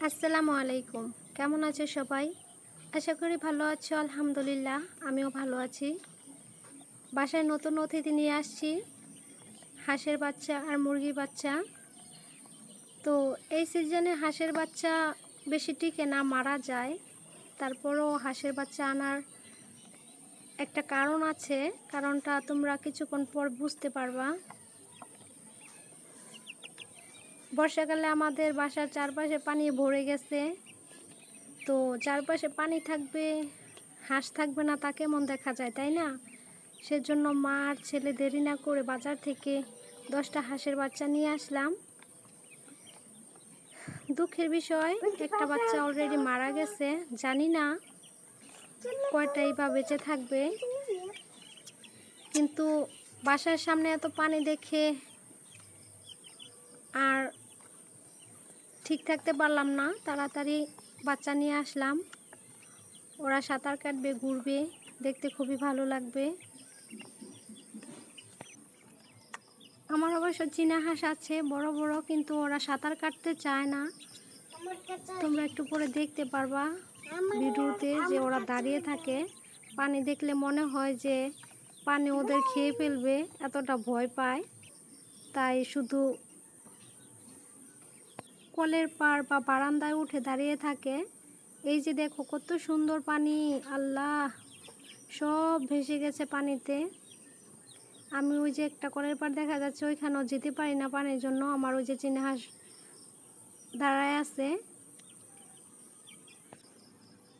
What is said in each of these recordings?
আসসালামু আলাইকুম। কেমন আছো সবাই? আশা করি ভালো আছো। আলহামদুলিল্লাহ আমিও ভালো আছি। বাসায় নতুন অতিথি নিয়ে আসছি, হাঁসের বাচ্চা আর মুরগির বাচ্চা। তো এই সিজনে হাঁসের বাচ্চা বেশি টিকে না, মারা যায়। তারপরও হাঁসের বাচ্চা আনার একটা কারণ আছে, কারণটা তোমরা কিছুক্ষণ পর বুঝতে পারবা। বর্ষাকালে আমাদের বাসার চারপাশে পানি ভরে গেছে। তো চারপাশে পানি থাকবে, হাঁস থাকবে না, তা কেমন দেখা যায়, তাই না? সেজন্য মা আর ছেলে দেরি না করে বাজার থেকে 10টা হাঁসের বাচ্চা নিয়ে আসলাম। দুঃখের বিষয়, একটা বাচ্চা অলরেডি মারা গেছে। জানি না কয়টাই বা বেঁচে থাকবে, কিন্তু বাসার সামনে এত পানি দেখে আর ঠিক থাকতে পারলাম না, তাড়াতাড়ি বাচ্চা নিয়ে আসলাম। ওরা সাঁতার কাটবে, ঘুরবে, দেখতে খুবই ভালো লাগবে। আমার অবশ্য চীনা হাঁস আছে বড় বড়, কিন্তু ওরা সাঁতার কাটতে চায় না। তোমরা একটু পরে দেখতে পারবা ভিডিওতে যে ওরা দাঁড়িয়ে থাকে। পানি দেখলে মনে হয় যে পানি ওদের খেয়ে ফেলবে, এতটা ভয় পায়। তাই শুধু কলের পাড় বা বারান্দায় উঠে দাঁড়িয়ে থাকে। এই যে দেখো কত সুন্দর পানি, আল্লাহ, সব ভেসে গেছে পানিতে। আমি ওই যে একটা কলের পাড় দেখা যাচ্ছে, ওইখানেও যেতে পারি না পানির জন্য। আমার ওই যে চীনা হাঁস দাঁড়ায় আছে,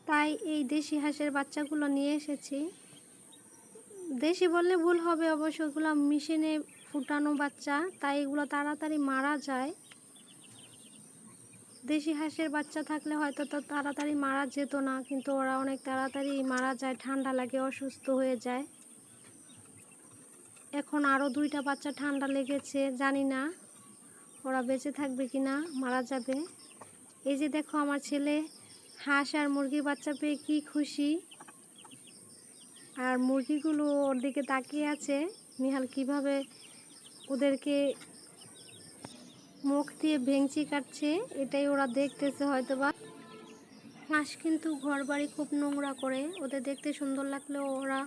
তাই এই দেশি হাঁসের বাচ্চাগুলো নিয়ে এসেছি। দেশি বললে ভুল হবে, অবশ্য এগুলো মেশিনে ফুটানো বাচ্চা, তাই এগুলো তাড়াতাড়ি মারা যায়। দেশি হাঁসের বাচ্চা থাকলে হয়তো তো তাড়াতাড়ি মারা যেত না, কিন্তু ওরা অনেক তাড়াতাড়ি মারা যায়, ঠান্ডা লাগে, অসুস্থ হয়ে যায়। এখন আরও 2টা বাচ্চা ঠান্ডা লেগেছে, জানি না ওরা বেঁচে থাকবে কি না, মারা যাবে। এই যে দেখো আমার ছেলে হাঁস আর মুরগির বাচ্চা পেয়ে কি খুশি। আর মুরগিগুলো ওর দিকে তাকিয়ে আছে, নিহাল কিভাবে ওদেরকে মুখ দিয়ে ভেঙচি কাটছে, এটাই ওরা দেখতেছে হয়তোবা। হাঁস কিন্তু ঘর বাড়ি খুব নোংরা করে, ওদের দেখতে সুন্দর লাগলেও ওরা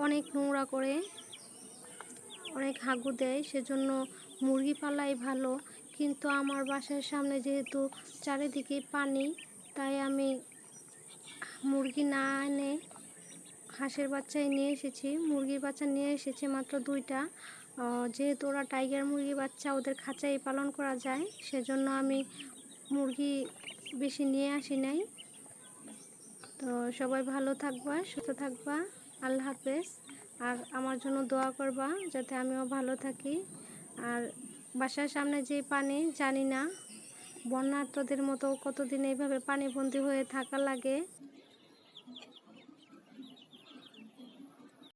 অনেক নোংরা করে, অনেক হাগু দেয়। সেজন্য মুরগি পালাই ভালো। কিন্তু আমার বাসার সামনে যেহেতু চারিদিকে পানি, তাই আমি মুরগি না এনে হাঁসের বাচ্চাই নিয়ে এসেছি। মুরগির বাচ্চা নিয়ে এসেছি মাত্র 2টা। যেহেতু ওরা টাইগার মুরগি বাচ্চা, ওদের খাঁচাই পালন করা যায়, সেজন্য আমি মুরগি বেশি নিয়ে আসি নাই। তো সবাই ভালো থাকবা, সুস্থ থাকবা, আল্লাহ হাফেজ। আর আমার জন্য দোয়া করবা যাতে আমিও ভালো থাকি। আর বাসার সামনে যে পানি, জানি না বন্যার্তদের মতো কতদিন এইভাবে পানিবন্দী হয়ে থাকা লাগে।